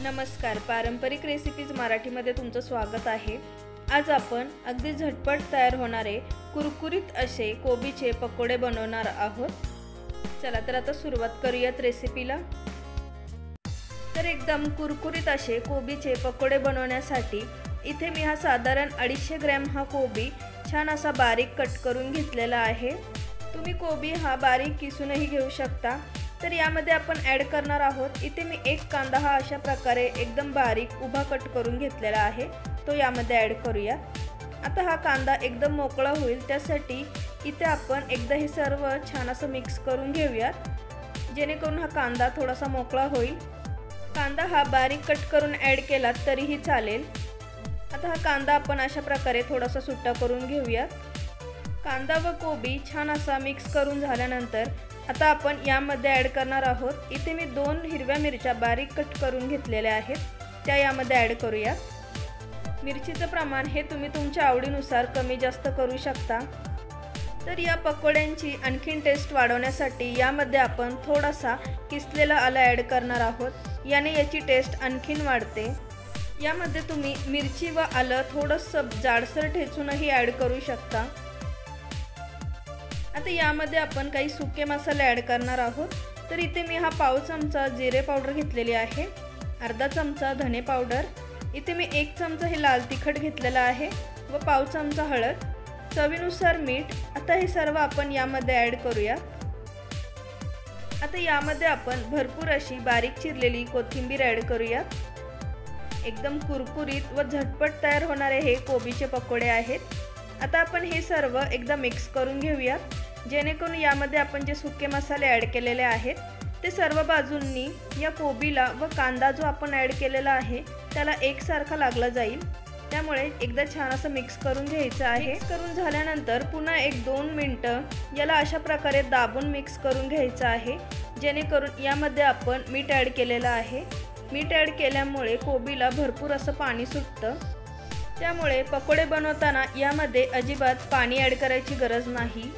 नमस्कार, पारंपरिक रेसिपीज मराठीमध्ये तुमचं स्वागत आहे। आज आपण अगदी झटपट तयार होणारे कुरकुरीत असे कोबीचे पकोडे बनवणार आहोत। चला तर आता सुरुवात करूयात रेसिपीला। तर एकदम कुरकुरीत असे कोबीचे पकोडे बनवण्यासाठी इथे मी हा साधारण 250 ग्रॅम हा कोबी छान असा बारीक कट करून घेतलेला आहे। तुम्ही कोबी हा बारीक किसूनही घेऊ शकता। तर यामध्ये आपण ॲड करणार आहोत, इथे मी एक कांदा हा अशा प्रकारे एकदम बारीक उभा कट करून घेतलेला आहे, तो यामध्ये ॲड करूया। आता हा कांदा एकदम मोकळा होईल त्यासाठी इथे आपण एकदा हे सर्व छान असं मिक्स करून घेऊया, जेणेकरून हा कांदा थोडासा मोकळा होईल। कांदा हा बारीक कट करून ॲड केला तरीही चालेल। आता हा कांदा आपण अशा प्रकारे थोडासा सुट्टा करून घेऊया। कांदा व कोबी छान असा मिक्स करून झाल्यानंतर आता आपण यामध्ये ॲड करणार आहोत, इथे मी 2 हिरव्या मिरच्या बारीक कट करून घेतलेल्या आहेत, त्या यामध्ये ॲड करूया। मिरचीचं प्रमाण हे तुम्ही तुमच्या आवडीनुसार कमी जास्त करू शकता। तर या पकोड्यांची आणखीन टेस्ट वाढवण्यासाठी यामध्ये आपण थोडासा किसलेला आलं ॲड करणार आहोत, याने याची टेस्ट आणखीन वाढते। यामध्ये तुम्ही मिरची व आलं थोडंसं जाडसर ठेचूनही ॲड करू शकता। आता यामध्ये आपण काही सुके मसाले ॲड करणार आहोत। तर इथे मी हा पाव चमचा जिरे पावडर घेतलेली आहे, अर्धा चमचा धने पावडर, इथे मी 1 चमचा हे लाल तिखट घेतलेला आहे व पाव चमचा हळद, चवीनुसार मीठ। आता हे सर्व आपण यामध्ये ॲड करूया। आता यामध्ये आपण भरपूर अशी बारीक चिरलेली कोथिंबीर ॲड करूया। एकदम कुरकुरीत व झटपट तयार होणारे हे कोबीचे पकोडे आहेत। आता आपण हे सर्व एकदा मिक्स करून घेऊया, जेणेकरून यामध्ये आपण जे सुके मसाले ॲड केलेले आहेत ते सर्व बाजूंनी या कोबीला व कांदा जो आपण ॲड केलेला आहे त्याला एकसारखा लागला जाईल। त्यामुळे एकदा छान असं मिक्स करून घ्यायचं आहे। मिक्स करून झाल्यानंतर पुन्हा 1-2 मिनिटं याला अशा प्रकारे दाबून मिक्स करून घ्यायचं आहे, जेणेकरून यामध्ये आपण मीठ ॲड केलेलं आहे। मीठ ॲड केल्यामुळे कोबीला भरपूर असं पाणी सुटतं, त्यामुळे पकोडे बनवताना यामध्ये अजिबात पाणी ॲड करायची गरज नाही।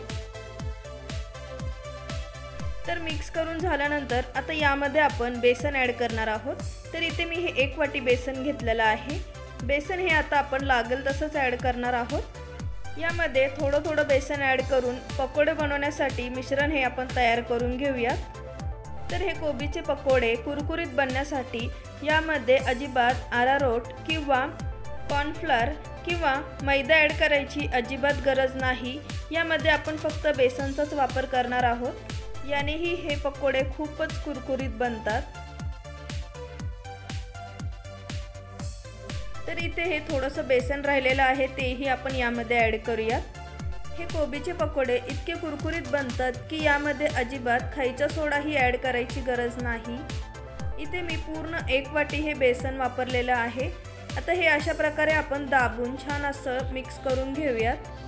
तर मिक्स करून झाल्यानंतर आता यामध्ये आपण बेसन ॲड करणार आहोत। तर इथे मी हे 1 वाटी बेसन घेतलेलं आहे। बेसन हे आता आपण लागेल तसंच ॲड करणार आहोत। यामध्ये थोडं थोडं बेसन ॲड करून पकोडे बनवण्यासाठी मिश्रण हे आपण तयार करून घेऊया। तर हे कोबीचे पकोडे कुरकुरीत बनण्यासाठी यामध्ये अजिबात अरारोट किंवा कॉर्नफ्लोअर किंवा मैदा ॲड करायची अजिबात गरज नाही। यामध्ये आपण फक्त बेसनचाच वापर करणार आहोत, यानेही हे पकोडे खूपच कुरकुरीत बनतात। तर इथे हे थोडंसं बेसन राहिलेलं आहे, तेही आपण यामध्ये ॲड करूया। हे कोबीचे पकोडे इतके कुरकुरीत बनतात की यामध्ये अजिबात खायचा सोडाही ॲड करायची गरज नाही। इथे मी पूर्ण 1 वाटी हे बेसन वापरलेलं आहे। आता हे अशा प्रकारे आपण दाबून छान असं मिक्स करून घेऊयात।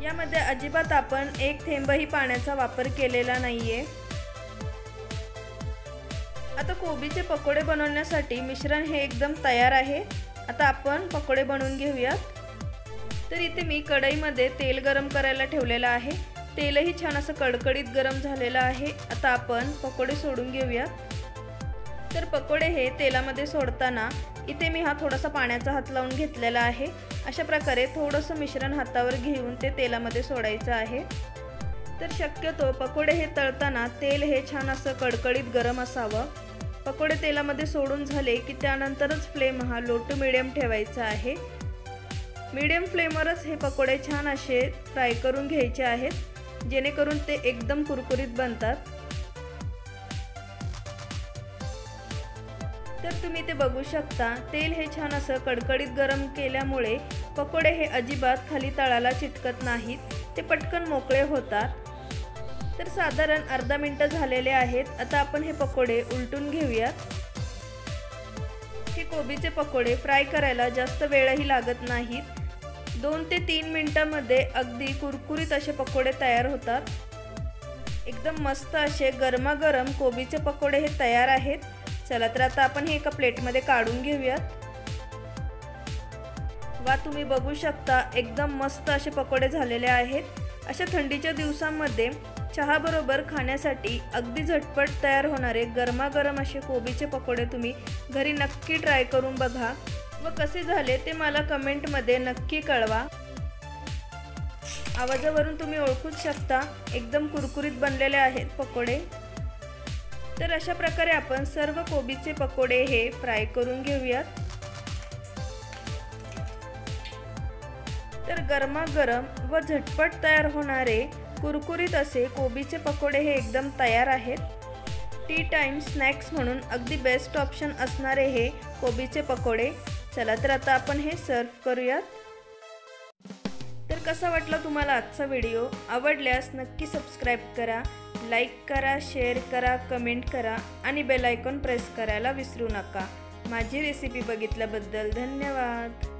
यामध्ये अजिबात आपण 1 थेंबही पाण्याचा वापर केलेला नाहीये। आता कोबीचे पकोडे बनवण्यासाठी मिश्रण हे एकदम तयार आहे। आता आपण पकोडे बनवून घेऊयात। तर इथे मी कढईमध्ये तेल गरम करायला ठेवलेलं आहे, तेलही छान असं कडकडीत गरम झालेलं आहे। आता आपण पकोडे सोडून घेऊया। तर पकोडे हे तेलामध्ये सोडताना इथे मी हा थोडासा पाण्याचा हात लावून घेतलेला आहे। अशा प्रकारे थोडंसं मिश्रण हातावर घेऊन ते तेलामध्ये सोडायचं आहे। तर शक्यतो पकोडे हे तळताना तेल हे छान असं कडकडीत गरम असावं। पकोडे तेलामध्ये सोडून झाले की त्यानंतरच फ्लेम हा लो टू मीडियम ठेवायचा आहे। मीडियम फ्लेमवरच हे पकोडे छान असे फ्राय करून घ्यायचे आहेत, जेणेकरून ते एकदम कुरकुरीत बनतात। तर तुम्ही ते बघू शकता, तेल हे छान असं कडकडीत गरम केल्यामुळे पकोडे हे अजिबात खाली तळाला चिटकत नाहीत, ते पटकन मोकळे होतात। तर साधारण अर्धा मिनिट झालेले आहेत। आता आपण हे पकोडे उलटून घेऊयात। हे कोबीचे पकोडे फ्राय करायला जास्त वेळही लागत नाहीत, 2 ते 3 मिनिटांमध्ये अगदी कुरकुरीत असे पकोडे तयार होतात। एकदम मस्त असे गरमागरम कोबीचे पकोडे हे तयार आहेत। चला तर आता आपण हे एका प्लेटमध्ये काढून घेऊयात। वा तुम्ही बघू शकता एकदम मस्त असे पकोडे झालेले आहेत। अशा थंडीच्या दिवसांमध्ये चहाबरोबर खाण्यासाठी अगदी झटपट तयार होणारे गरमागरम असे कोबीचे पकोडे तुम्ही घरी नक्की ट्राय करून बघा व कसे झाले ते मला कमेंटमध्ये नक्की कळवा। आवाजावरून तुम्ही ओळखूच शकता एकदम कुरकुरीत बनलेले आहेत पकोडे। तर अशा प्रकारे आपण सर्व कोबीचे पकोडे हे फ्राय करून घेऊयात। तर गरमागरम व झटपट तयार होणारे कुरकुरीत असे कोबीचे पकोडे हे एकदम तयार आहेत। टी टाइम स्नॅक्स म्हणून अगदी बेस्ट ऑप्शन असणारे हे कोबीचे पकोडे। चला तर आता आपण हे सर्व करूयात। तर कसा वाटला तुम्हाला आजचा व्हिडिओ? आवडल्यास नक्की सबस्क्राइब करा, लाईक करा, शेअर करा, कमेंट करा आणि बेल आयकॉन प्रेस करायला विसरू नका। माझी रेसिपी बघितल्याबद्दल धन्यवाद।